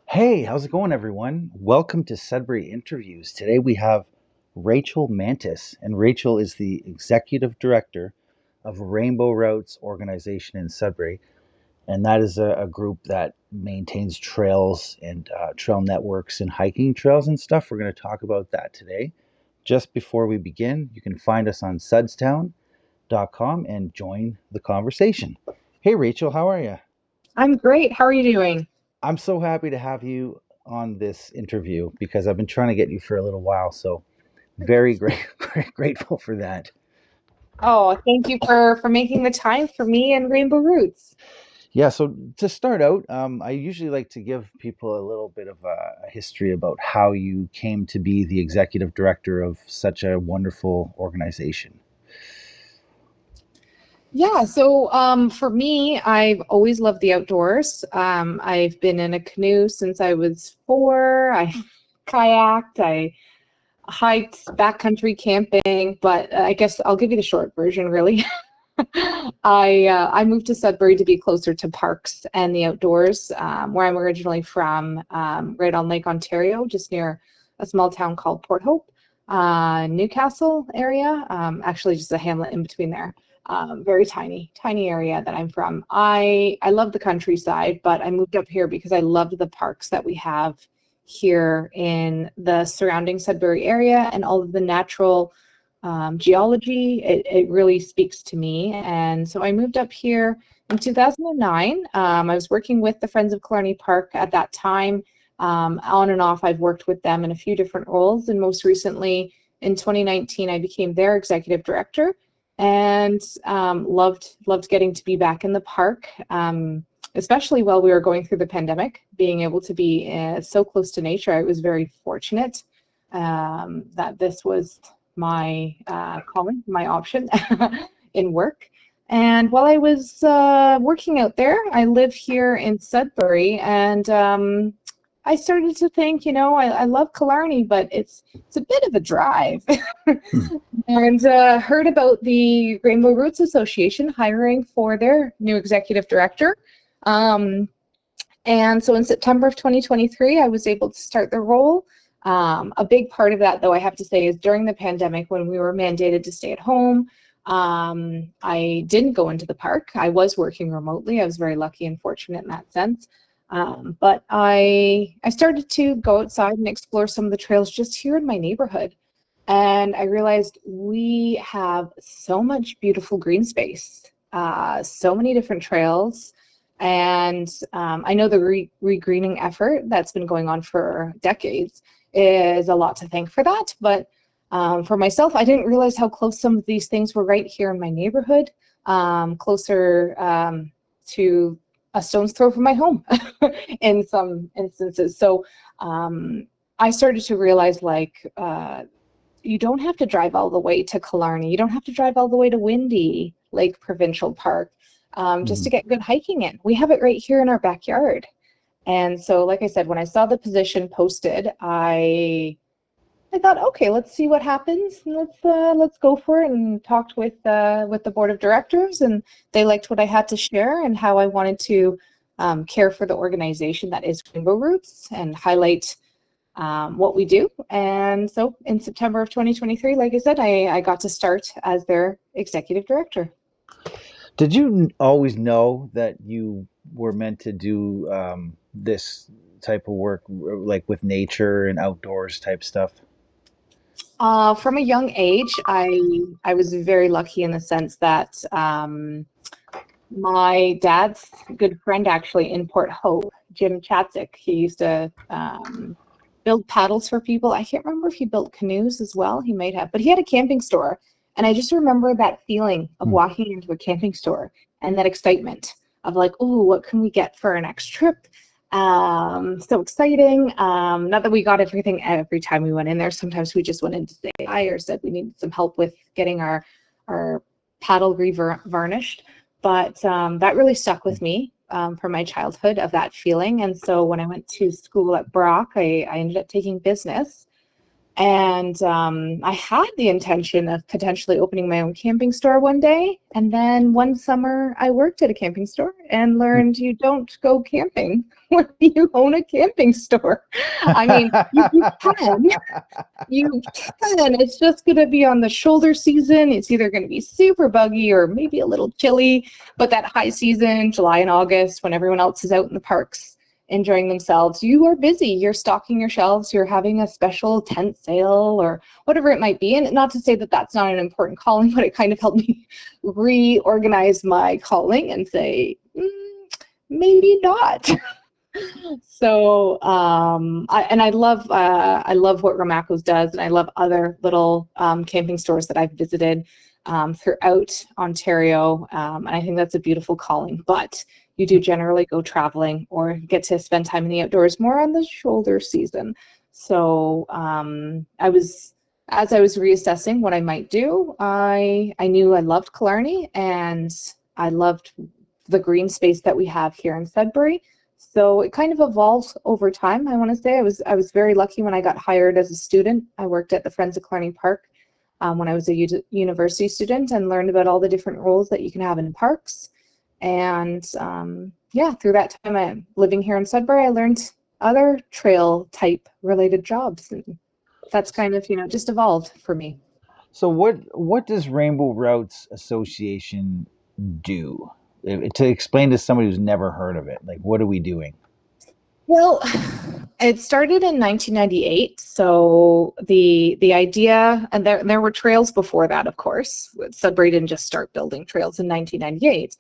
Hey, how's it going, everyone? Welcome to Sudbury Interviews. Today we have Rachel Mantas, and Rachel is the Executive Director of Rainbow Routes organization in Sudbury, and that is a group that maintains trails and trail networks and hiking trails and stuff. We're going to talk about that today. Just before we begin, you can find us on sudstown.com and join the conversation. Hey, Rachel, how are you? I'm great. How are you doing? I'm so happy to have you on this interview because I've been trying to get you for a little while. So very grateful for that. Oh, thank you for making the time for me and Rainbow Roots. Yeah. So to start out, I usually like to give people a little bit of a history about how you came to be the executive director of such a wonderful organization. Yeah, for me, I've always loved the outdoors. I've been in a canoe since I was 4. I kayaked, I hiked backcountry camping, but I guess I'll give you the short version, really. I moved to Sudbury to be closer to parks and the outdoors, where I'm originally from, right on Lake Ontario, just near a small town called Port Hope, Newcastle area. Actually, just a hamlet in between there. Very tiny area that I'm from. I love the countryside, but I moved up here because I loved the parks that we have here in the surrounding Sudbury area and all of the natural geology. It really speaks to me. And so I moved up here in 2009. I was working with the Friends of Killarney Park at that time. On and off, I've worked with them in a few different roles. And most recently, in 2019, I became their executive director and loved getting to be back in the park. Especially while we were going through the pandemic, being able to be so close to nature, I was very fortunate that this was my calling, my option in work. And while I was working out there, I live here in Sudbury, and I started to think, I love Killarney, but it's a bit of a drive. Hmm. And heard about the Rainbow Roots Association hiring for their new executive director. Um, and so in September of 2023, I was able to start the role. A big part of that, though, I have to say, is during the pandemic when we were mandated to stay at home. I didn't go into the park. I was working remotely. I was very lucky and fortunate in that sense. But I started to go outside and explore some of the trails just here in my neighborhood. And I realized we have so much beautiful green space, so many different trails. And I know the regreening effort that's been going on for decades is a lot to thank for that. But for myself, I didn't realize how close some of these things were right here in my neighborhood, closer to a stone's throw from my home in some instances. So I started to realize you don't have to drive all the way to Killarney. You don't have to drive all the way to Windy Lake Provincial Park just Mhm. to get good hiking in. We have it right here in our backyard. And so, like I said, when I saw the position posted, I thought, okay, let's see what happens. And let's go for it. And talked with the board of directors, and they liked what I had to share and how I wanted to care for the organization that is Rainbow Roots and highlight what we do. And so in September of 2023, like I said, I got to start as their executive director. Did you always know that you were meant to do this type of work, like with nature and outdoors type stuff? From a young age, I was very lucky in the sense that my dad's good friend actually in Port Hope, Jim Chatzik, he used to build paddles for people. I can't remember if he built canoes as well. He might have, but he had a camping store. And I just remember that feeling of Hmm. walking into a camping store and that excitement of like, oh, what can we get for our next trip? So exciting. Not that we got everything every time we went in there. Sometimes we just went in to say hi or said we needed some help with getting our paddle varnished. But that really stuck with me from my childhood of that feeling. And so when I went to school at Brock, I ended up taking business. And I had the intention of potentially opening my own camping store one day. And then one summer, I worked at a camping store and learned you don't go camping when you own a camping store. I mean, you can. You can. It's just going to be on the shoulder season. It's either going to be super buggy or maybe a little chilly. But that high season, July and August, when everyone else is out in the parks enjoying themselves, you are busy. You're stocking your shelves. You're having a special tent sale or whatever it might be. And not to say that that's not an important calling, but it kind of helped me reorganize my calling and say, maybe not. So I love what Ramaco's does, and I love other little camping stores that I've visited throughout Ontario, and I think that's a beautiful calling. But you do generally go traveling or get to spend time in the outdoors more on the shoulder season. So as I was reassessing what I might do, I knew I loved Killarney and I loved the green space that we have here in Sudbury. So it kind of evolved over time. I want to say I was very lucky when I got hired as a student. I worked at the Friends of Killarney Park when I was a university student and learned about all the different roles that you can have in parks. And yeah, through that time I'm living here in Sudbury, I learned other trail type related jobs, and that's kind of just evolved for me. So what does Rainbow Routes Association do? To explain to somebody who's never heard of it, like what are we doing? Well, it started in 1998, so the idea, and there were trails before that, of course. Sudbury didn't just start building trails in 1998.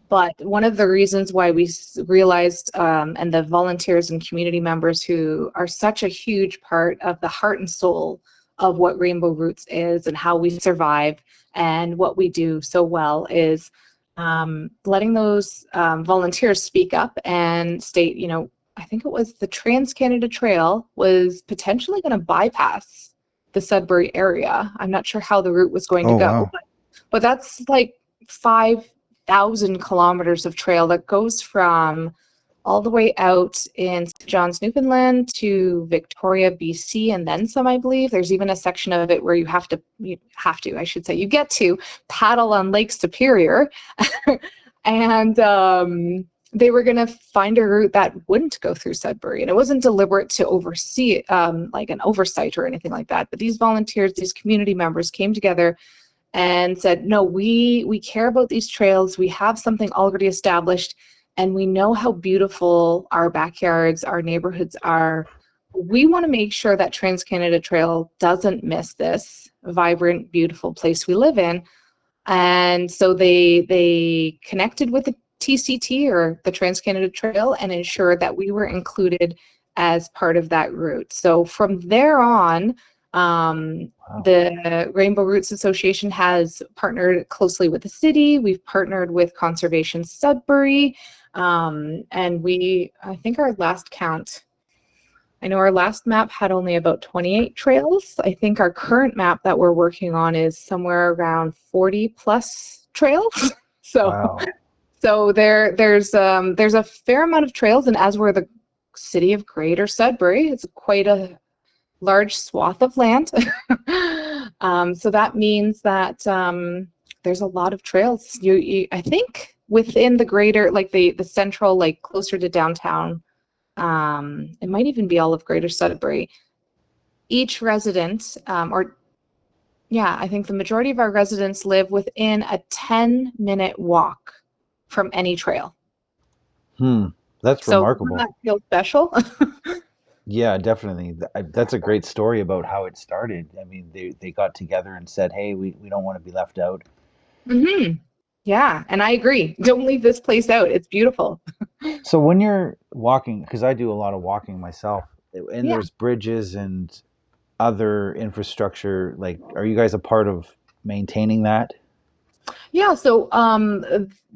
But one of the reasons why we realized, and the volunteers and community members who are such a huge part of the heart and soul of what Rainbow Roots is and how we survive and what we do so well, is letting those volunteers speak up and state, I think it was the Trans-Canada Trail was potentially going to bypass the Sudbury area. I'm not sure how the route was going to Oh, go, wow. but that's like 5,000 kilometers of trail that goes from all the way out in St. John's, Newfoundland to Victoria, BC, and then some, I believe. There's even a section of it where you get to paddle on Lake Superior. And they were going to find a route that wouldn't go through Sudbury. And it wasn't deliberate to oversee, like an oversight or anything like that. But these volunteers, these community members came together and said, no, we care about these trails. We have something already established, and we know how beautiful our backyards, our neighborhoods are. We want to make sure that Trans-Canada Trail doesn't miss this vibrant, beautiful place we live in. And so they connected with the TCT, or the Trans-Canada Trail, and ensured that we were included as part of that route. So from there on, Wow. the Rainbow Roots Association has partnered closely with the city. We've partnered with Conservation Sudbury, and I think our last count, I know our last map had only about 28 trails. I think our current map that we're working on is somewhere around 40 plus trails. Wow. So there's a fair amount of trails, and as we're the city of Greater Sudbury, it's quite a large swath of land. So that means that there's a lot of trails. I think within the greater, like the central, like closer to downtown, it might even be all of Greater Sudbury. Each resident, I think the majority of our residents live within a 10-minute walk from any trail. That's So remarkable. that feels special. Yeah, definitely. That's a great story about how it started. I mean, they got together and said, hey, we don't want to be left out. Mm-hmm. Yeah, and I agree. Don't leave this place out. It's beautiful. So when you're walking, because I do a lot of walking myself, and Yeah. there's bridges and other infrastructure, like, are you guys a part of maintaining that? Yeah, so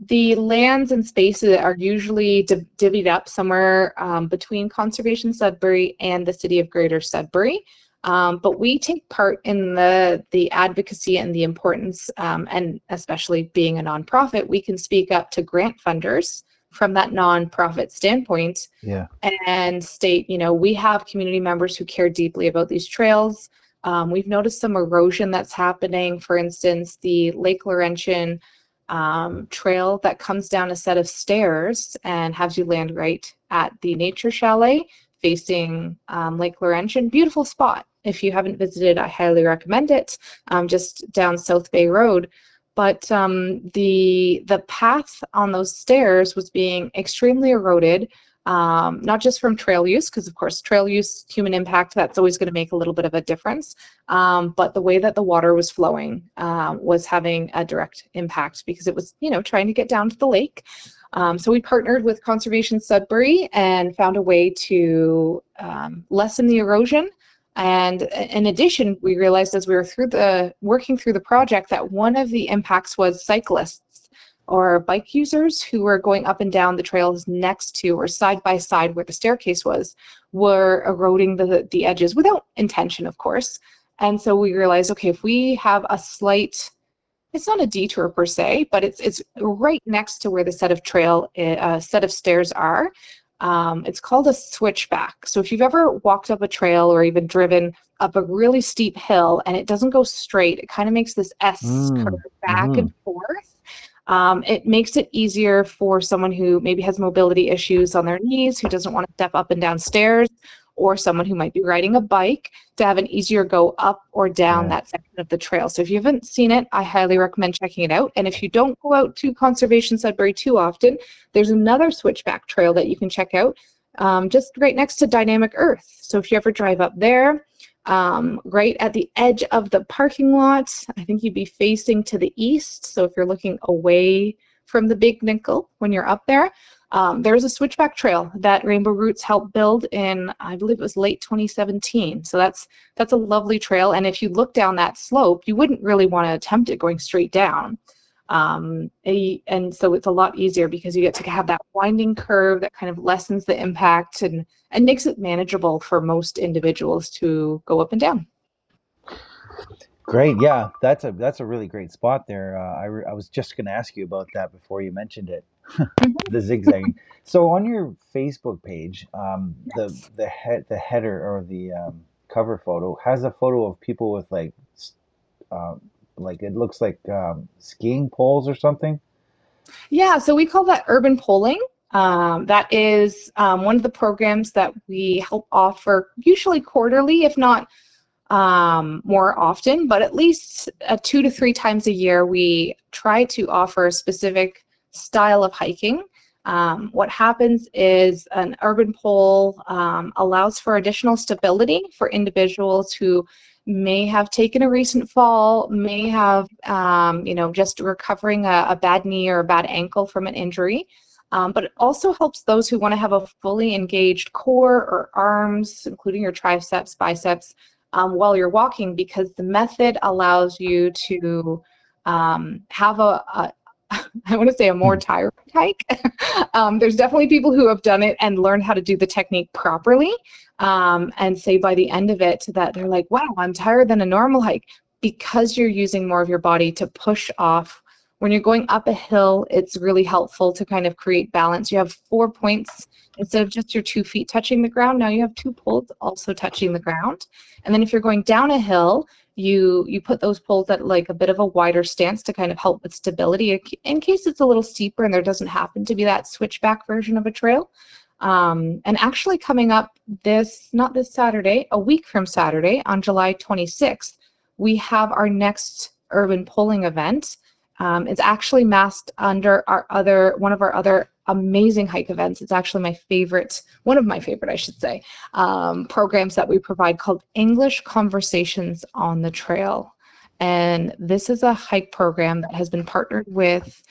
the lands and spaces are usually divvied up somewhere between Conservation Sudbury and the City of Greater Sudbury. But we take part in the advocacy and the importance, and especially being a nonprofit, we can speak up to grant funders from that nonprofit standpoint Yeah. and state, we have community members who care deeply about these trails. We've noticed some erosion that's happening. For instance, the Lake Laurentian trail that comes down a set of stairs and has you land right at the nature chalet facing Lake Laurentian. Beautiful spot. If you haven't visited, I highly recommend it. Just down South Bay Road. But the path on those stairs was being extremely eroded, not just from trail use, because of course trail use, human impact, that's always going to make a little bit of a difference. But the way that the water was flowing was having a direct impact because it was, trying to get down to the lake. So we partnered with Conservation Sudbury and found a way to lessen the erosion. And in addition, we realized as we were working through the project that one of the impacts was cyclists or bike users who were going up and down the trails next to or side by side where the staircase was, were eroding the edges without intention, of course. And so we realized, okay, if we have a slight, it's not a detour per se, but it's right next to where the set of stairs are. It's called a switchback. So if you've ever walked up a trail or even driven up a really steep hill and it doesn't go straight, it kind of makes this S curve back and forth. It makes it easier for someone who maybe has mobility issues on their knees, who doesn't want to step up and down stairs, or someone who might be riding a bike to have an easier go up or down that section of the trail. So if you haven't seen it, I highly recommend checking it out. And if you don't go out to Conservation Sudbury too often, there's another switchback trail that you can check out just right next to Dynamic Earth. So if you ever drive up there, right at the edge of the parking lot, I think you'd be facing to the east. So if you're looking away from the Big Nickel when you're up there, there's a switchback trail that Rainbow Roots helped build in, I believe it was late 2017. So that's a lovely trail. And if you look down that slope, you wouldn't really want to attempt it going straight down. And so it's a lot easier because you get to have that winding curve that kind of lessens the impact and makes it manageable for most individuals to go up and down. Great. Yeah, that's a really great spot there. I was just going to ask you about that before you mentioned it, the zigzagging. So on your Facebook page, the header or the cover photo has a photo of people with like it looks like skiing poles or something. Yeah, so we call that urban polling. That is one of the programs that we help offer usually quarterly, if not more often, but at least 2 to 3 times a year, we try to offer a specific style of hiking. What happens is an urban pole allows for additional stability for individuals who may have taken a recent fall, may have, just recovering a bad knee or a bad ankle from an injury. But it also helps those who want to have a fully engaged core or arms, including your triceps, biceps, while you're walking, because the method allows you to have I want to say a more tiring hike. There's definitely people who have done it and learned how to do the technique properly, and say by the end of it that they're like, wow, I'm tired than a normal hike, because you're using more of your body to push off. When you're going up a hill, it's really helpful to kind of create balance. You have 4 points instead of just your 2 feet touching the ground. Now you have 2 poles also touching the ground. And then if you're going down a hill, you put those poles at like a bit of a wider stance to kind of help with stability in case it's a little steeper and there doesn't happen to be that switchback version of a trail. And actually coming up not this Saturday, a week from Saturday on July 26th, we have our next urban polling event. It's actually masked under one of our other amazing hike events. It's actually one of my favorite, I should say, programs that we provide called English Conversations on the Trail. And this is a hike program that has been partnered with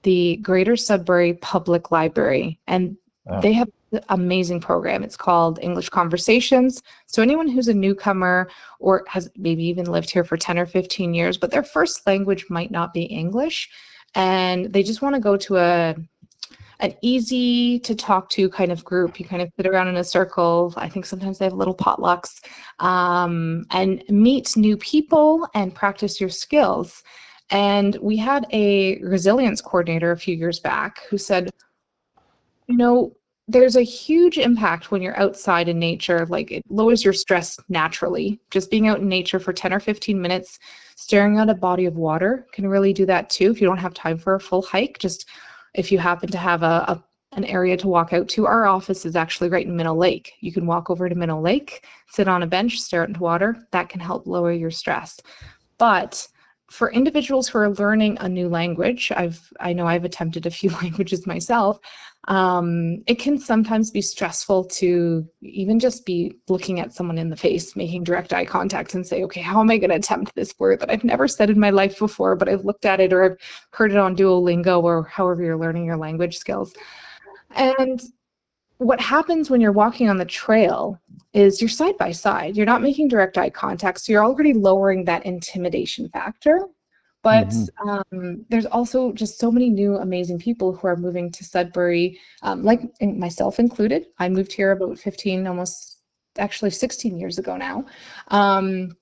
the Greater Sudbury Public Library. And they have an amazing program. It's called English Conversations. So anyone who's a newcomer or has maybe even lived here for 10 or 15 years, but their first language might not be English, and they just want to go to an easy to talk to kind of group. You kind of sit around in a circle. I think sometimes they have little potlucks, and meet new people and practice your skills. And we had a resilience coordinator a few years back who said, You know, there's a huge impact when you're outside in nature. Like it lowers your stress naturally. Just being out in nature for 10 or 15 minutes, staring at a body of water can really do that too. If you don't have time for a full hike, just if you happen to have an area to walk out to, our office is actually right in Minnow Lake. You can walk over to Minnow Lake, sit on a bench, stare into water. That can help lower your stress. But for individuals who are learning a new language, I know I've attempted a few languages myself. It can sometimes be stressful to even just be looking at someone in the face, making direct eye contact, and say, okay, how am I going to attempt this word that I've never said in my life before, but I've looked at it or I've heard it on Duolingo or however you're learning your language skills. And what happens when you're walking on the trail is you're side by side. You're not making direct eye contact, so you're already lowering that intimidation factor. But Hmm. there's also just so many new amazing people who are moving to Sudbury, like myself included. I moved here about 15, almost actually 16 years ago now. Um,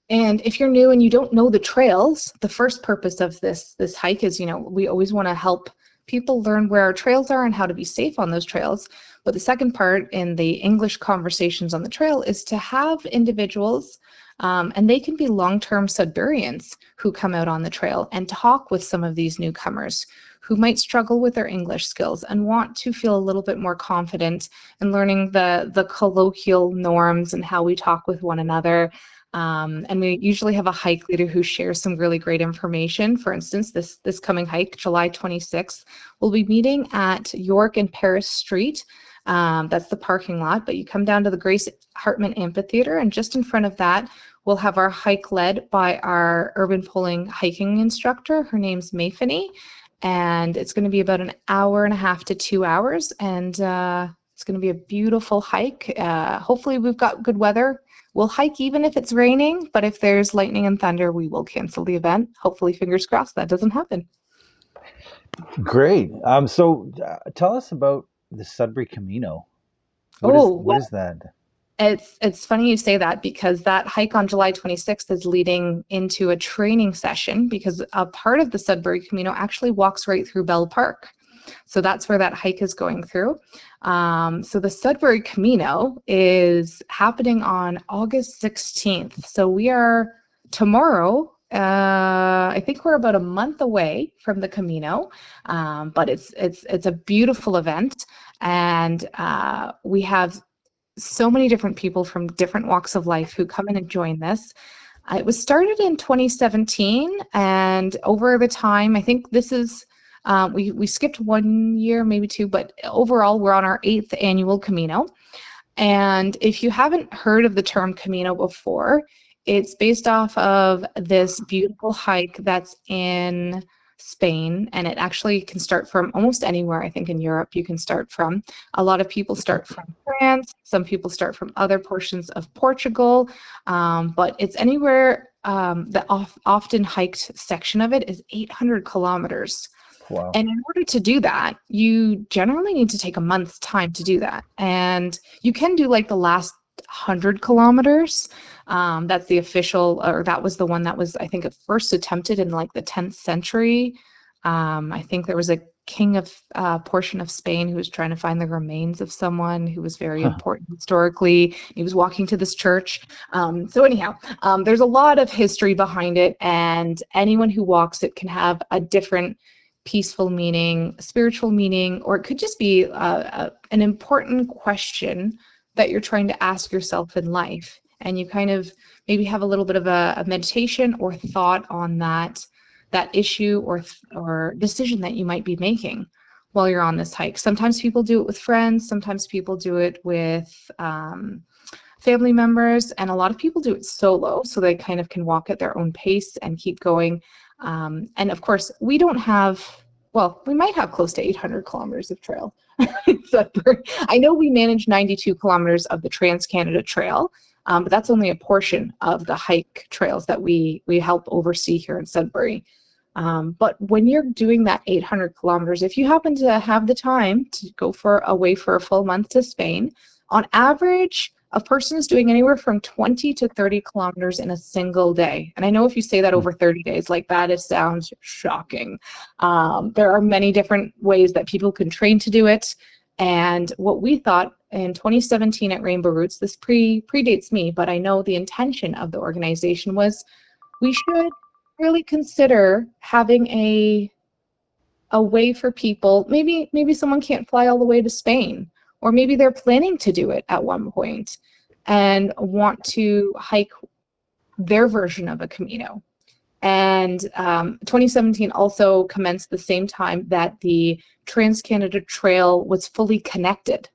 and if you're new and you don't know the trails, the first purpose of this hike is, we always want to help people learn where our trails are and how to be safe on those trails. But the second part in the English conversations on the trail is to have individuals, and they can be long-term Sudburians who come out on the trail and talk with some of these newcomers who might struggle with their English skills and want to feel a little bit more confident in learning the colloquial norms and how we talk with one another. And we usually have a hike leader who shares some really great information. For instance, this coming hike, July 26th, we'll be meeting at York and Paris Street. That's the parking lot, but you come down to the Grace Hartman Amphitheater, and just in front of that, we'll have our hike led by our urban pulling hiking instructor. Her name's Mayfany, and it's going to be about an hour and a half to 2 hours, and it's going to be a beautiful hike. Hopefully we've got good weather. We'll hike even if it's raining, but if there's lightning and thunder, we will cancel the event. Hopefully, fingers crossed, that doesn't happen. Great. Tell us about the Sudbury Camino. Oh, What is that? it's funny you say that because that hike on July 26th is leading into a training session because a part of the Sudbury Camino actually walks right through Bell Park. So that's where that hike is going through. So the Sudbury Camino is happening on August 16th. So we are tomorrow. I think we're about a month away from the Camino, but it's a beautiful event, and we have so many different people from different walks of life who come in and join this. It was started in 2017, and over the time, I think this is we skipped 1 year, maybe two, but overall we're on our 8th annual Camino. And if you haven't heard of the term Camino before, it's based off of this beautiful hike that's in Spain, and it actually can start from almost anywhere, I think, in Europe you can start from. A lot of people start from France, some people start from other portions of Portugal, but it's anywhere. The often hiked section of it is 800 kilometers. Wow. And in order to do that, you generally need to take a month's time to do that. And you can do like the last 100 kilometers. That's the official, or that was the one that was, I think, at first attempted in like the 10th century. I think there was a king of portion of Spain who was trying to find the remains of someone who was very Huh. important historically. He was walking to this church. So anyhow, there's a lot of history behind it, and anyone who walks it can have a different peaceful meaning, spiritual meaning, or it could just be an important question that you're trying to ask yourself in life. And you kind of maybe have a little bit of a meditation or thought on that issue or decision that you might be making while you're on this hike. Sometimes people do it with friends, sometimes people do it with family members, and a lot of people do it solo, so they kind of can walk at their own pace and keep going. And of course, we don't have, well, we might have close to 800 kilometers of trail. I know we manage 92 kilometers of the Trans-Canada Trail, but that's only a portion of the hike trails that we help oversee here in Sudbury. But when you're doing that 800 kilometers, if you happen to have the time to go away for a full month to Spain, on average, a person is doing anywhere from 20 to 30 kilometers in a single day. And I know if you say that over 30 days, like that, it sounds shocking. There are many different ways that people can train to do it. And what we thought in 2017 at Rainbow Roots, this predates me, but I know the intention of the organization was we should really consider having a way for people. Maybe someone can't fly all the way to Spain, or maybe they're planning to do it at one point and want to hike their version of a Camino. And 2017 also commenced the same time that the Trans-Canada Trail was fully connected.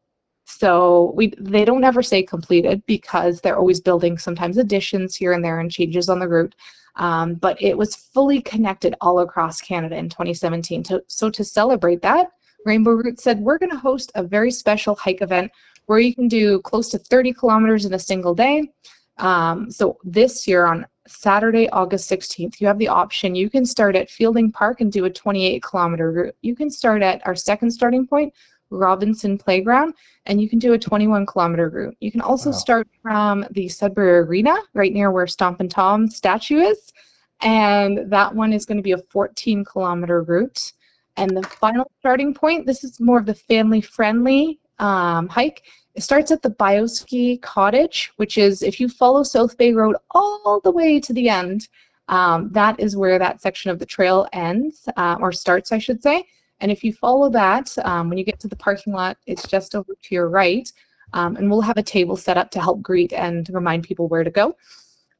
So they don't ever say completed because they're always building sometimes additions here and there and changes on the route. But it was fully connected all across Canada in 2017. So to celebrate that, Rainbow Roots said, we're going to host a very special hike event where you can do close to 30 kilometers in a single day. So this year on Saturday, August 16th, you have the option. You can start at Fielding Park and do a 28-kilometer route. You can start at our second starting point, Robinson Playground, and you can do a 21-kilometer route. You can also start from the Sudbury Arena, right near where Stompin' Tom statue is, and that one is going to be a 14-kilometer route. And the final starting point, this is more of the family-friendly hike. It starts at the Bioski Cottage, which is, if you follow South Bay Road all the way to the end, that is where that section of the trail ends, or starts, I should say. And if you follow that, when you get to the parking lot, it's just over to your right, and we'll have a table set up to help greet and remind people where to go.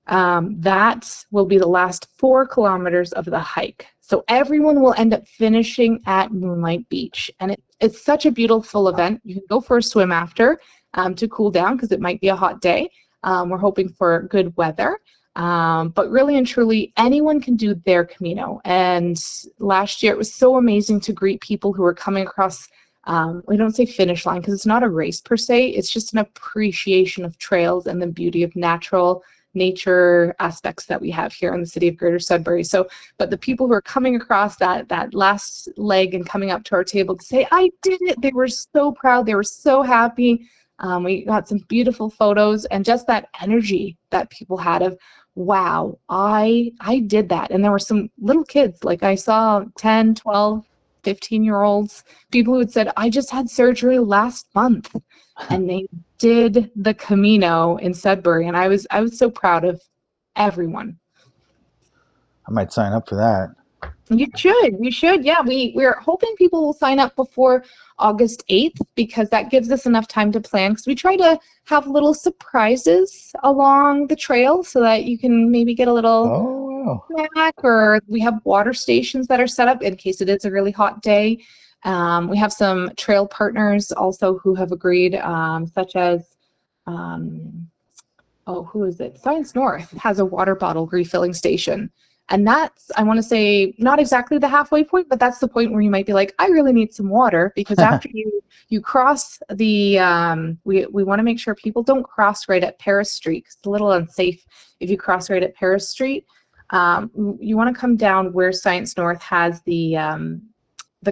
That will be the last 4 kilometers of the hike. So everyone will end up finishing at Moonlight Beach. And it's such a beautiful event. You can go for a swim after to cool down because it might be a hot day. We're hoping for good weather. But really and truly, anyone can do their Camino. And last year, it was so amazing to greet people who were coming across, we don't say finish line because it's not a race per se. It's just an appreciation of trails and the beauty of nature aspects that we have here in the city of Greater Sudbury. So, but the people who are coming across that last leg and coming up to our table to say, I did it, they were so proud, they were so happy. We got some beautiful photos and just that energy that people had of, wow, I did that. And there were some little kids, like I saw 10, 12, 15-year-olds, people who had said, I just had surgery last month. And they did the Camino in Sudbury, and I was so proud of everyone. I might sign up for that. You should. Yeah, we're hoping people will sign up before August 8th because that gives us enough time to plan. Because we try to have little surprises along the trail so that you can maybe get a little snack, or we have water stations that are set up in case it is a really hot day. We have some trail partners also who have agreed, such as, who is it? Science North has a water bottle refilling station. And that's, I want to say, not exactly the halfway point, but that's the point where you might be like, I really need some water, because after you cross the, we want to make sure people don't cross right at Paris Street, 'cause it's a little unsafe if you cross right at Paris Street. You want to come down where Science North has the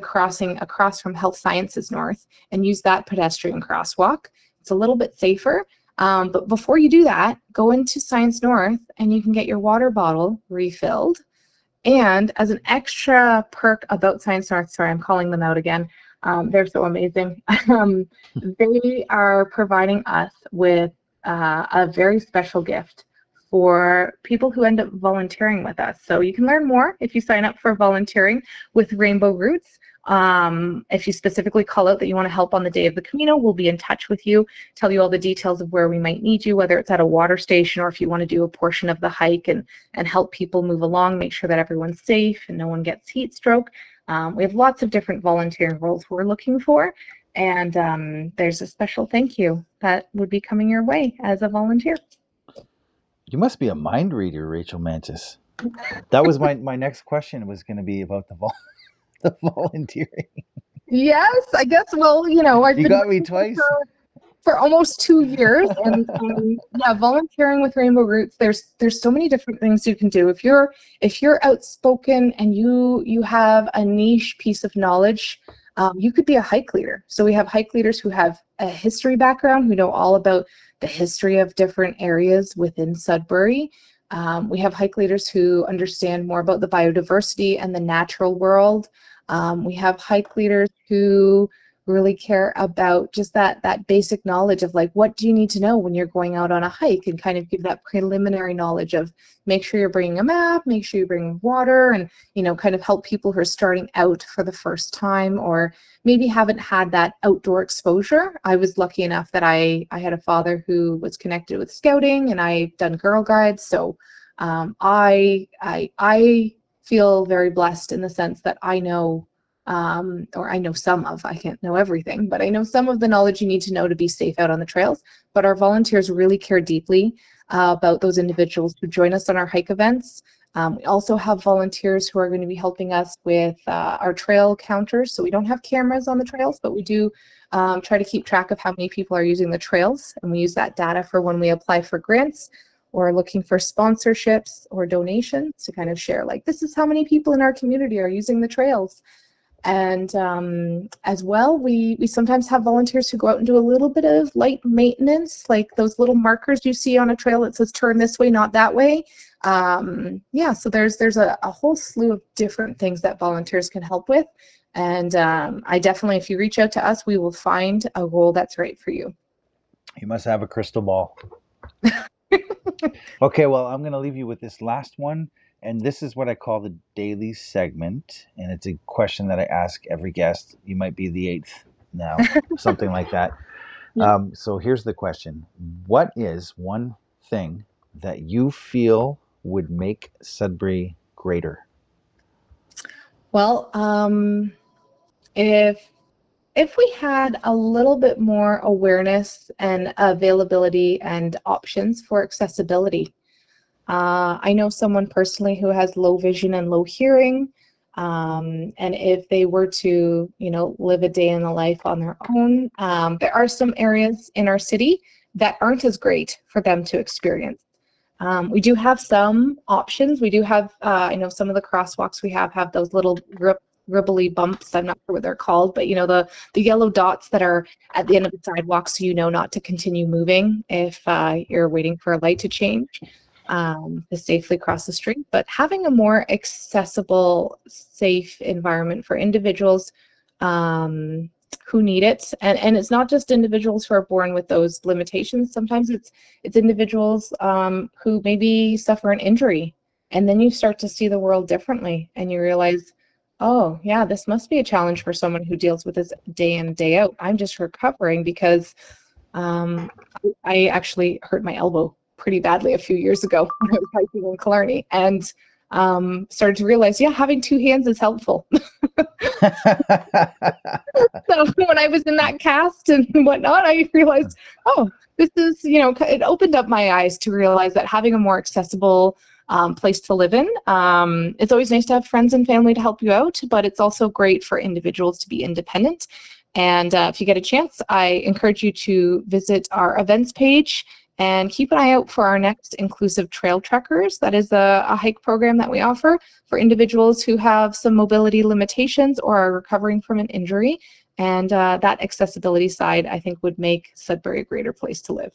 crossing across from Health Sciences North and use that pedestrian crosswalk. It's a little bit safer. But before you do that, go into Science North and you can get your water bottle refilled. And as an extra perk about Science North, sorry, I'm calling them out again. They're so amazing. They are providing us with a very special gift for people who end up volunteering with us. So you can learn more if you sign up for volunteering with Rainbow Roots. If you specifically call out that you want to help on the day of the Camino, we'll be in touch with you, tell you all the details of where we might need you, whether it's at a water station or if you want to do a portion of the hike and help people move along, make sure that everyone's safe and no one gets heat stroke. We have lots of different volunteering roles we're looking for, and there's a special thank you that would be coming your way as a volunteer. You must be a mind reader, Rachel Mantas. That was my next question was going to be about the volunteering. Yes, I guess. Well, I've been got me twice for almost 2 years, and yeah, volunteering with Rainbow Roots. There's so many different things you can do. If you're outspoken and you have a niche piece of knowledge You could be a hike leader. So we have hike leaders who have a history background, who know all about the history of different areas within Sudbury. We have hike leaders who understand more about the biodiversity and the natural world. We have hike leaders who really care about just that basic knowledge of like, what do you need to know when you're going out on a hike, and kind of give that preliminary knowledge of, make sure you're bringing a map, make sure you bring water, and kind of help people who are starting out for the first time, or maybe haven't had that outdoor exposure. I was lucky enough that I had a father who was connected with scouting, and I've done Girl Guides, so I feel very blessed in the sense that I know, or I know some of, I can't know everything, but I know some of the knowledge you need to know to be safe out on the trails. But our volunteers really care deeply about those individuals who join us on our hike events. We also have volunteers who are going to be helping us with our trail counters. So we don't have cameras on the trails, but we do try to keep track of how many people are using the trails. And we use that data for when we apply for grants or looking for sponsorships or donations to kind of share, like, this is how many people in our community are using the trails. And as well, we sometimes have volunteers who go out and do a little bit of light maintenance, like those little markers you see on a trail that says turn this way, not that way. Yeah, so there's a whole slew of different things that volunteers can help with. And I definitely, if you reach out to us, we will find a role that's right for you. You must have a crystal ball. Okay, well, I'm going to leave you with this last one. And this is what I call the daily segment. And it's a question that I ask every guest. You might be the eighth now, something like that. So here's the question. What is one thing that you feel would make Sudbury greater? Well, if we had a little bit more awareness and availability and options for accessibility. I know someone personally who has low vision and low hearing, and if they were to, live a day in the life on their own, there are some areas in our city that aren't as great for them to experience. We do have some options. We do have, I know some of the crosswalks we have those little ribbly bumps. I'm not sure what they're called, but the yellow dots that are at the end of the sidewalk, so you know not to continue moving if you're waiting for a light to change, to safely cross the street. But having a more accessible, safe environment for individuals who need it, and it's not just individuals who are born with those limitations. Sometimes it's individuals who maybe suffer an injury, and then you start to see the world differently, and you realize, oh yeah, this must be a challenge for someone who deals with this day in, day out. I'm just recovering because I actually hurt my elbow pretty badly a few years ago when I was hiking in Killarney, and started to realize, yeah, having two hands is helpful. So when I was in that cast and whatnot, I realized, oh, this is, it opened up my eyes to realize that having a more accessible place to live in, it's always nice to have friends and family to help you out, but it's also great for individuals to be independent. And if you get a chance, I encourage you to visit our events page and keep an eye out for our next Inclusive Trail Trekkers. That is a hike program that we offer for individuals who have some mobility limitations or are recovering from an injury. And that accessibility side, I think, would make Sudbury a greater place to live.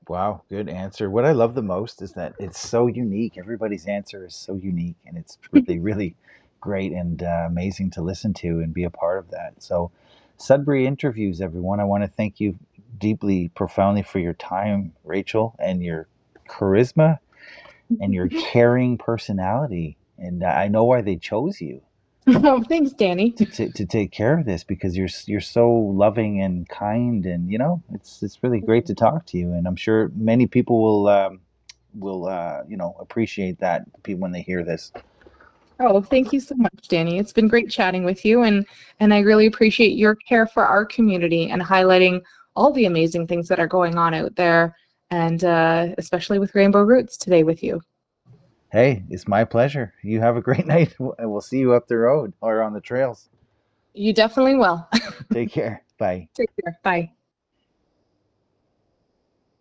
Wow, good answer. What I love the most is that it's so unique. Everybody's answer is so unique, and it's really, really great and amazing to listen to and be a part of that. So, Sudbury Interviews, everyone, I want to thank you deeply, profoundly for your time, Rachel, and your charisma and your caring personality. And I know why they chose you Oh, thanks, Danny. to take care of this, because you're so loving and kind, and it's really great to talk to you, and I'm sure many people will appreciate that when they hear this. Oh, thank you so much, Danny. It's been great chatting with you, and I really appreciate your care for our community and highlighting all the amazing things that are going on out there, and especially with Rainbow Roots today with you. Hey, it's my pleasure. You have a great night, and we'll see you up the road or on the trails. You definitely will. Take care. Bye. Take care. Bye.